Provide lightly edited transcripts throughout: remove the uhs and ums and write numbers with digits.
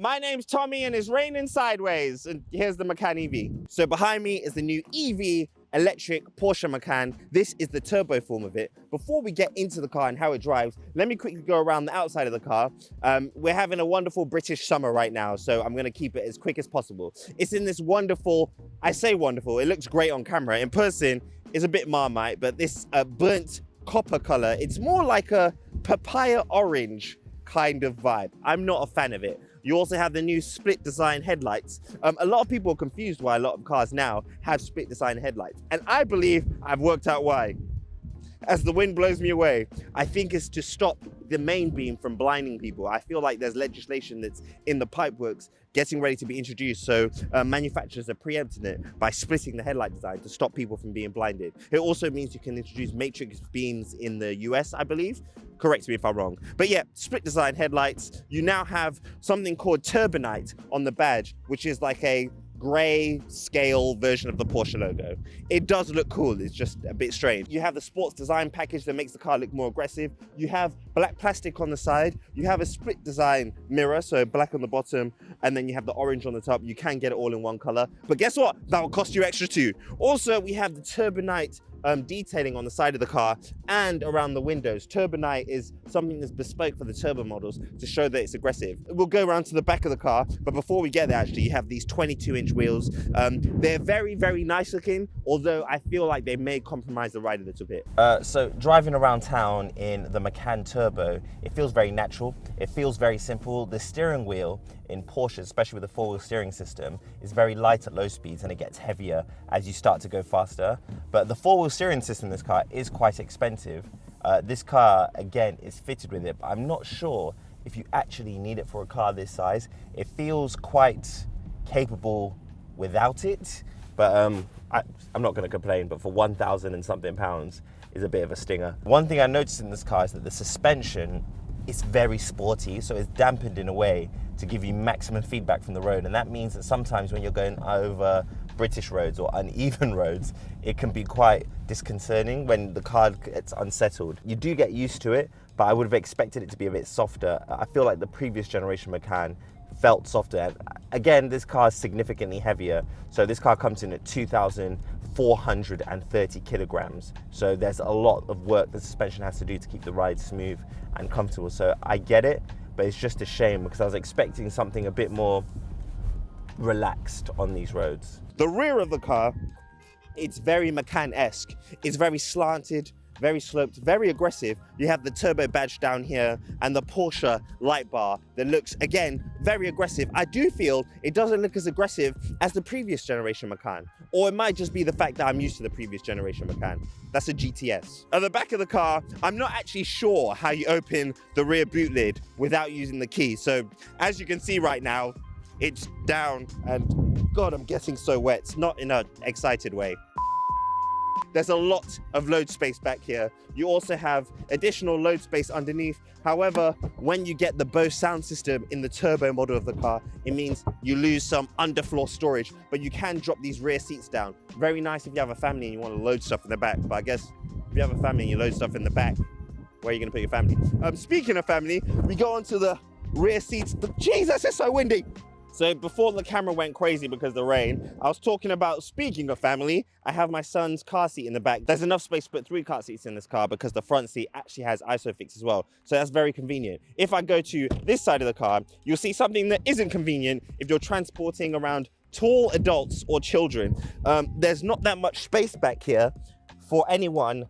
My name's Tommy and it's raining sideways. And here's the Macan EV. So behind me is the new EV electric Porsche Macan. This is the turbo form of it. Before we get into the car and how it drives, let me quickly go around the outside of the car. We're having a wonderful British summer right now, so I'm gonna keep it as quick as possible. It's in this wonderful, I say wonderful, it looks great on camera. In person, it's a bit Marmite, but this burnt copper color, it's more like a papaya orange kind of vibe. I'm not a fan of it. You also have the new split design headlights. A lot of people are confused why a lot of cars now have split design headlights. And I believe I've worked out why. As the wind blows me away, I think it's to stop the main beam from blinding people. I feel like there's legislation that's in the pipeworks getting ready to be introduced, so manufacturers are preempting it by splitting the headlight design to stop people from being blinded. It also means you can introduce matrix beams in the US, I believe. Correct me if I'm wrong. But yeah, split design headlights. You now have something called turbinite on the badge, which is like a grey scale version of the Porsche logo. It does look cool, it's just a bit strange. You have the sports design package that makes the car look more aggressive. You have black plastic on the side. You have a split design mirror, so black on the bottom, and then you have the orange on the top. You can get it all in one color, but guess what? That will cost you extra too. Also, we have the turbinite detailing on the side of the car and around the windows. Turbinite is something that's bespoke for the turbo models to show that it's aggressive. We'll go around to the back of the car, but before we get there, actually, you have these 22-inch wheels. They're very, very nice looking, although I feel like they may compromise the ride a little bit. So driving around town in the Macan Turbo, it feels very natural. It feels very simple. The steering wheel in Porsche, especially with the four-wheel steering system, is very light at low speeds and it gets heavier as you start to go faster. But the four-wheel steering system in this car is quite expensive. This car, again, is fitted with it, but I'm not sure if you actually need it for a car this size. It feels quite capable without it, but I'm not going to complain, but for 1,000 and something pounds is a bit of a stinger. One thing I noticed in this car is that the suspension is very sporty, so it's dampened in a way to give you maximum feedback from the road, and that means that sometimes when you're going over British roads or uneven roads, it can be quite disconcerting when the car gets unsettled. You do get used to it, but I would have expected it to be a bit softer. I feel like the previous generation Macan felt softer. And again, this car is significantly heavier, so this car comes in at 2,430 kilograms. So there's a lot of work the suspension has to do to keep the ride smooth and comfortable. So I get it, but it's just a shame because I was expecting something a bit more relaxed on these roads. The rear of the car, it's very Macan-esque. It's very slanted, very sloped, very aggressive. You have the turbo badge down here and the Porsche light bar that looks, again, very aggressive. I do feel it doesn't look as aggressive as the previous generation Macan. Or it might just be the fact that I'm used to the previous generation Macan. That's a GTS. At the back of the car, I'm not actually sure how you open the rear boot lid without using the key. So as you can see right now, it's down and God, I'm getting so wet, not in an excited way. There's a lot of load space back here. You also have additional load space underneath. However, when you get the Bose sound system in the turbo model of the car, it means you lose some underfloor storage, but you can drop these rear seats down. Very nice if you have a family and you want to load stuff in the back, but I guess if you have a family and you load stuff in the back, where are you gonna put your family? Speaking of family, we go onto the rear seats. Jesus, it's so windy. So before the camera went crazy because of the rain, I was talking about, speaking of family, I have my son's car seat in the back. There's enough space to put 3 car seats in this car because the front seat actually has ISOFIX as well. So that's very convenient. If I go to this side of the car, you'll see something that isn't convenient if you're transporting around tall adults or children. There's not that much space back here for anyone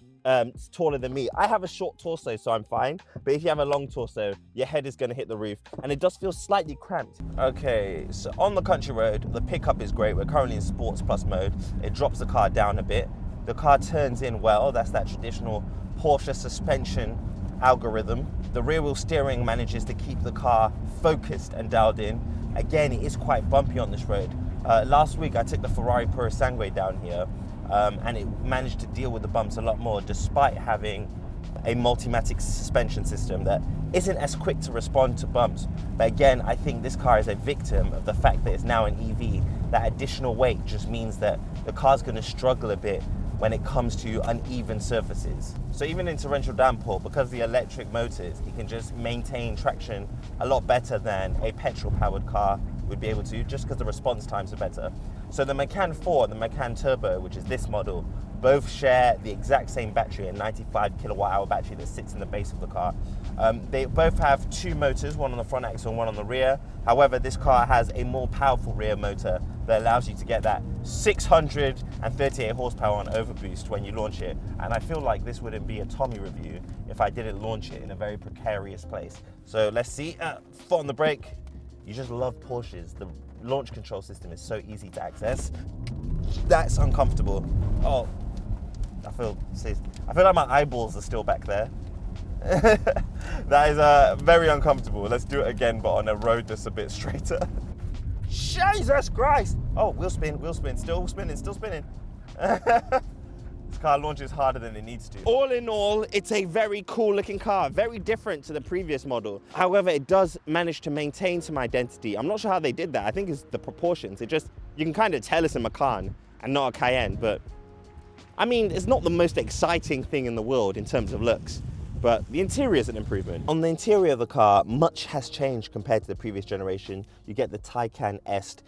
taller than me. I have a short torso, so I'm fine. But if you have a long torso, your head is going to hit the roof, and it does feel slightly cramped. Okay, so on the country road, the pickup is great. We're currently in Sports Plus mode. It drops the car down a bit. The car turns in well. That's that traditional Porsche suspension algorithm. The rear wheel steering manages to keep the car focused and dialed in. Again, it is quite bumpy on this road. Last week, I took the Ferrari Purosangue down here, and it managed to deal with the bumps a lot more despite having a Multimatic suspension system that isn't as quick to respond to bumps. But again, I think this car is a victim of the fact that it's now an EV. That additional weight just means that the car's going to struggle a bit when it comes to uneven surfaces. So even in torrential downpour, because of the electric motors, it can just maintain traction a lot better than a petrol-powered car would be able to, just because the response times are better. So the Macan 4 and the Macan Turbo, which is this model, both share the exact same battery, a 95 kilowatt hour battery that sits in the base of the car. They both have two motors, one on the front axle and one on the rear. However, this car has a more powerful rear motor that allows you to get that 638 horsepower on overboost when you launch it. And I feel like this wouldn't be a Tomi review if I didn't launch it in a very precarious place. So let's see, foot on the brake. You just love Porsches. The launch control system is so easy to access. That's uncomfortable. Oh, I feel like my eyeballs are still back there. That is very uncomfortable. Let's do it again, but on a road that's a bit straighter. Jesus Christ! Oh, wheel spin, still spinning. This car launches harder than it needs to. All in all, it's a very cool looking car, very different to the previous model. However, it does manage to maintain some identity. I'm not sure how they did that. I think it's the proportions. You can kind of tell it's a Macan and not a Cayenne, but I mean, it's not the most exciting thing in the world in terms of looks, but the interior is an improvement. On the interior of the car, much has changed compared to the previous generation. You get the Taycan Est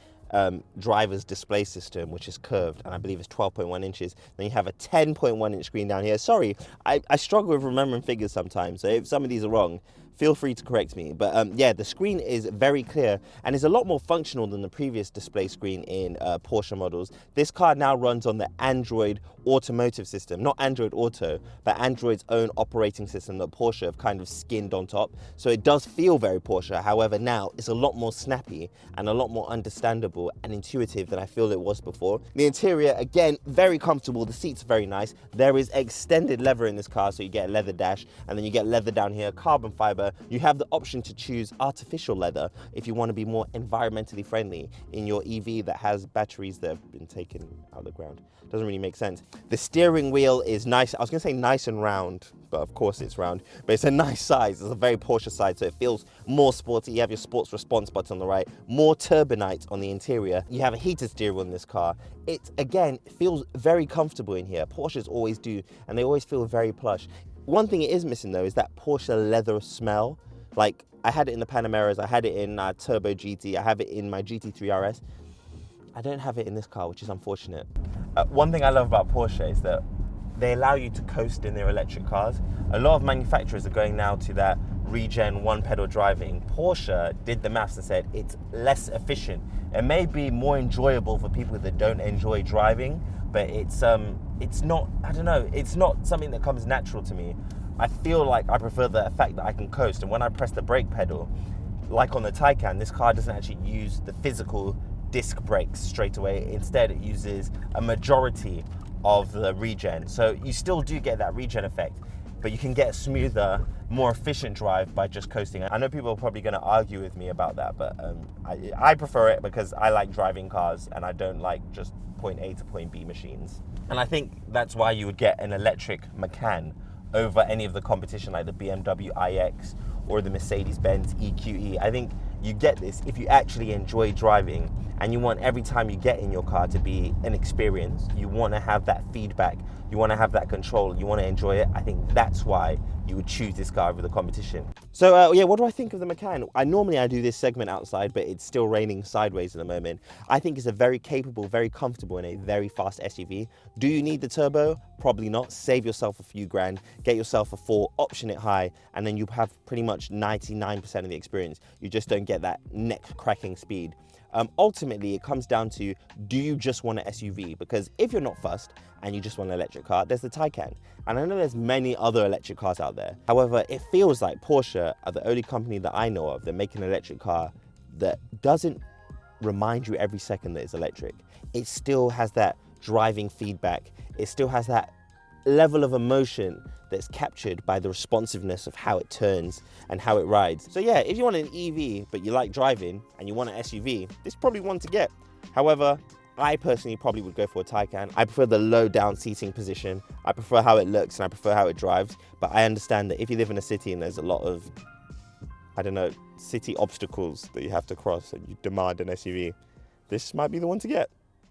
driver's display system, which is curved, and I believe it's 12.1 inches. Then you have a 10.1 inch screen down here. Sorry, I struggle with remembering figures sometimes, so if some of these are wrong, feel free to correct me. But yeah, the screen is very clear and is a lot more functional than the previous display screen in Porsche models. This car now runs on the Android automotive system, not Android Auto, but Android's own operating system that Porsche have kind of skinned on top. So it does feel very Porsche. However, now it's a lot more snappy and a lot more understandable and intuitive than I feel it was before. The interior, again, very comfortable. The seats are very nice. There is extended leather in this car, so you get a leather dash, and then you get leather down here, carbon fiber. You have the option to choose artificial leather if you want to be more environmentally friendly in your EV that has batteries that have been taken out of the ground. Doesn't really make sense. The steering wheel is nice. I was going to say nice and round, but of course it's round. But it's a nice size. It's a very Porsche size, so it feels more sporty. You have your sports response button on the right, more turbinite on the interior. You have a heated steering wheel in this car. It, again, feels very comfortable in here. Porsches always do, and they always feel very plush. One thing it is missing though is that Porsche leather smell. Like, I had it in the Panameras, I had it in Turbo GT, I have it in my GT3 RS. I don't have it in this car, which is unfortunate. One thing I love about Porsche is that they allow you to coast in their electric cars. A lot of manufacturers are going now to that regen one pedal driving. Porsche did the maths and said it's less efficient. It may be more enjoyable for people that don't enjoy driving, but it's not, I don't know, it's not something that comes natural to me. I feel like I prefer the fact that I can coast, and when I press the brake pedal, like on the Taycan, this car doesn't actually use the physical disc brakes straight away. Instead, it uses a majority of the regen. So you still do get that regen effect, but you can get a smoother, more efficient drive by just coasting. I know people are probably going to argue with me about that, but I prefer it because I like driving cars and I don't like just point A to point B machines. And I think that's why you would get an electric Macan over any of the competition like the BMW iX or the Mercedes-Benz EQE. I think you get this if you actually enjoy driving and you want every time you get in your car to be an experience. You want to have that feedback, you want to have that control, you want to enjoy it. I think that's why you would choose this car over the competition. So yeah, what do I think of the Macan? Normally I do this segment outside, but it's still raining sideways at the moment. I think it's a very capable, very comfortable and a very fast SUV. Do you need the turbo? Probably not. Save yourself a few grand, get yourself a 4, option it high, and then you have pretty much 99% of the experience. You just don't get that neck-cracking speed. Ultimately, it comes down to, do you just want an SUV? Because if you're not fussed and you just want an electric car, there's the Taycan. And I know there's many other electric cars out there. However, it feels like Porsche are the only company that I know of that make an electric car that doesn't remind you every second that it's electric. It still has that driving feedback. It still has that level of emotion that's captured by the responsiveness of how it turns and how it rides. So yeah, if you want an EV but you like driving and you want an SUV, this is probably one to get. However, I personally probably would go for a Taycan. I prefer the low down seating position. I prefer how it looks and I prefer how it drives. But I understand that if you live in a city and there's a lot of, I don't know, city obstacles that you have to cross and you demand an SUV, this might be the one to get.